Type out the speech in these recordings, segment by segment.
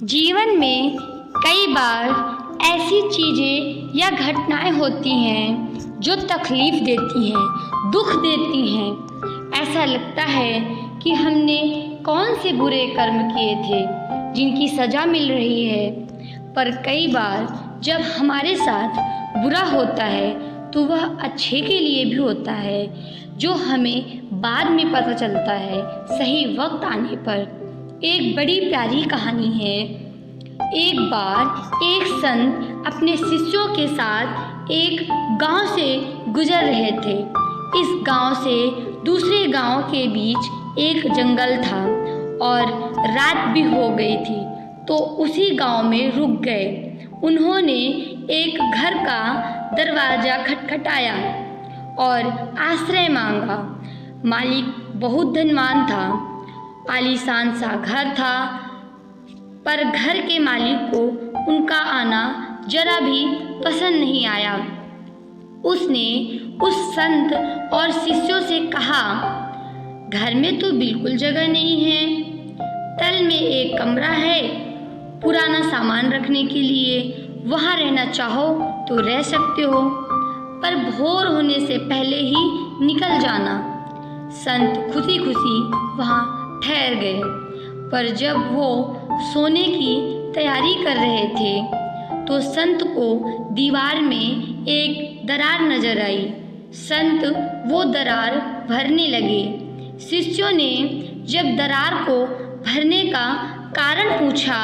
जीवन में कई बार ऐसी चीज़ें या घटनाएं होती हैं जो तकलीफ़ देती हैं, दुख देती हैं। ऐसा लगता है कि हमने कौन से बुरे कर्म किए थे जिनकी सज़ा मिल रही है। पर कई बार जब हमारे साथ बुरा होता है तो वह अच्छे के लिए भी होता है, जो हमें बाद में पता चलता है सही वक्त आने पर। एक बड़ी प्यारी कहानी है। एक बार एक संत अपने शिष्यों के साथ एक गांव से गुजर रहे थे। इस गांव से दूसरे गांव के बीच एक जंगल था और रात भी हो गई थी, तो उसी गांव में रुक गए। उन्होंने एक घर का दरवाज़ा खटखटाया और आश्रय मांगा। मालिक बहुत धनवान था, आलीशान सा घर था, पर घर के मालिक को उनका आना जरा भी पसंद नहीं आया। उसने उस संत और शिष्यों से कहा, घर में तो बिल्कुल जगह नहीं है। तल में एक कमरा है पुराना सामान रखने के लिए, वहाँ रहना चाहो तो रह सकते हो, पर भोर होने से पहले ही निकल जाना। संत खुशी खुशी वहाँ ठहर गए, पर जब वो सोने की तैयारी कर रहे थे तो संत को दीवार में एक दरार नजर आई। संत वो दरार भरने लगे। शिष्यों ने जब दरार को भरने का कारण पूछा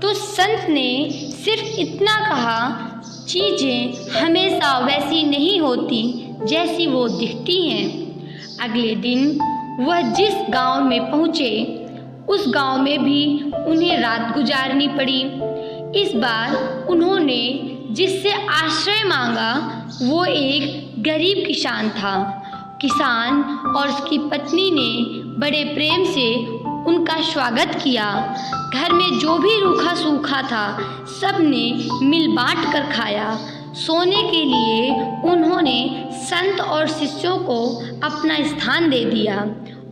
तो संत ने सिर्फ इतना कहा, चीज़ें हमेशा वैसी नहीं होती जैसी वो दिखती हैं। अगले दिन वह जिस गांव में पहुँचे उस गांव में भी उन्हें रात गुजारनी पड़ी। इस बार उन्होंने जिससे आश्रय मांगा वो एक गरीब किसान था। किसान और उसकी पत्नी ने बड़े प्रेम से उनका स्वागत किया। घर में जो भी रूखा सूखा था सब ने मिल बांट कर खाया। सोने के लिए उन्होंने संत और शिष्यों को अपना स्थान दे दिया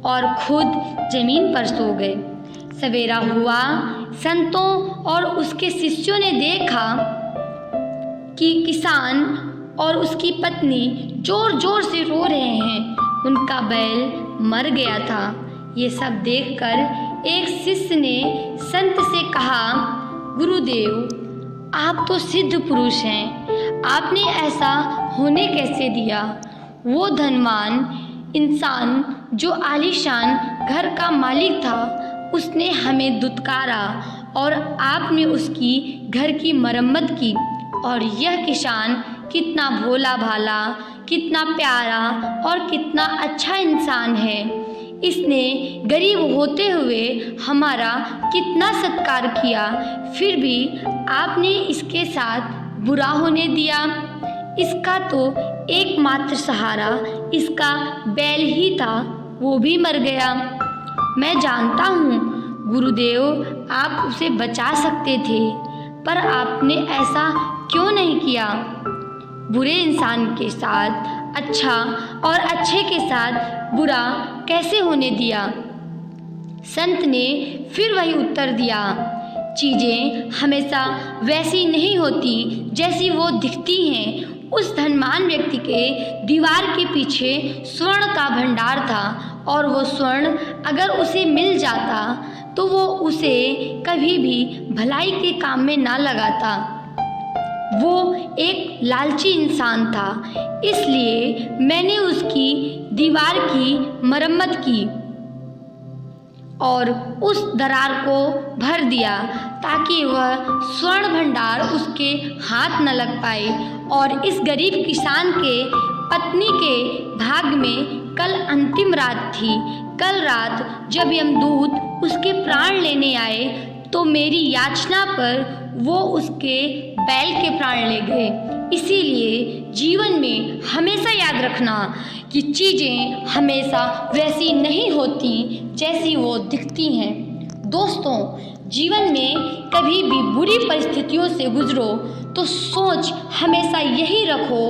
और खुद जमीन पर सो गए। सवेरा हुआ, संतों और उसके शिष्यों ने देखा कि किसान और उसकी पत्नी जोर जोर से रो रहे हैं। उनका बैल मर गया था। ये सब देखकर एक शिष्य ने संत से कहा, गुरुदेव, आप तो सिद्ध पुरुष हैं, आपने ऐसा होने कैसे दिया? वो धनवान इंसान जो आलीशान घर का मालिक था उसने हमें दुत्कारा और आपने उसकी घर की मरम्मत की। और यह किसान कितना भोला भाला, कितना प्यारा और कितना अच्छा इंसान है। इसने गरीब होते हुए हमारा कितना सत्कार किया, फिर भी आपने इसके साथ बुरा होने दिया। इसका तो एकमात्र सहारा इसका बैल ही था, वो भी मर गया। मैं जानता हूँ गुरुदेव, आप उसे बचा सकते थे, पर आपने ऐसा क्यों नहीं किया? बुरे इंसान के साथ अच्छा और अच्छे के साथ बुरा कैसे होने दिया? संत ने फिर वही उत्तर दिया, चीज़ें हमेशा वैसी नहीं होती जैसी वो दिखती हैं। उस धनवान व्यक्ति के दीवार के पीछे स्वर्ण का भंडार था और वो स्वर्ण अगर उसे मिल जाता तो वो उसे कभी भी भलाई के काम में ना लगाता। वो एक लालची इंसान था, इसलिए मैंने उसकी दीवार की मरम्मत की और उस दरार को भर दिया ताकि वह स्वर्ण भंडार उसके हाथ न लग पाए। और इस गरीब किसान के पत्नी के भाग में कल अंतिम रात थी। कल रात जब यमदूत उसके प्राण लेने आए तो मेरी याचना पर वो उसके बैल के प्राण ले गए। इसीलिए जीवन में हमेशा याद रखना कि चीज़ें हमेशा वैसी नहीं होती जैसी वो दिखती हैं। दोस्तों, जीवन में कभी भी बुरी परिस्थितियों से गुजरो तो सोच हमेशा यही रखो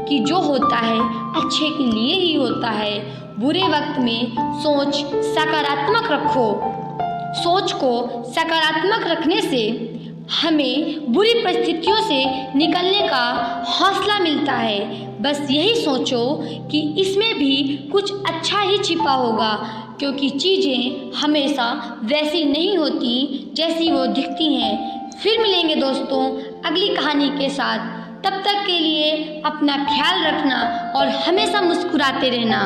कि जो होता है अच्छे के लिए ही होता है। बुरे वक्त में सोच सकारात्मक रखो सोच को सकारात्मक रखने से हमें बुरी परिस्थितियों से निकलने का हौसला मिलता है। बस यही सोचो कि इसमें भी कुछ अच्छा ही छिपा होगा, क्योंकि चीज़ें हमेशा वैसी नहीं होती जैसी वो दिखती हैं। फिर मिलेंगे दोस्तों अगली कहानी के साथ। तब तक के लिए अपना ख्याल रखना और हमेशा मुस्कुराते रहना।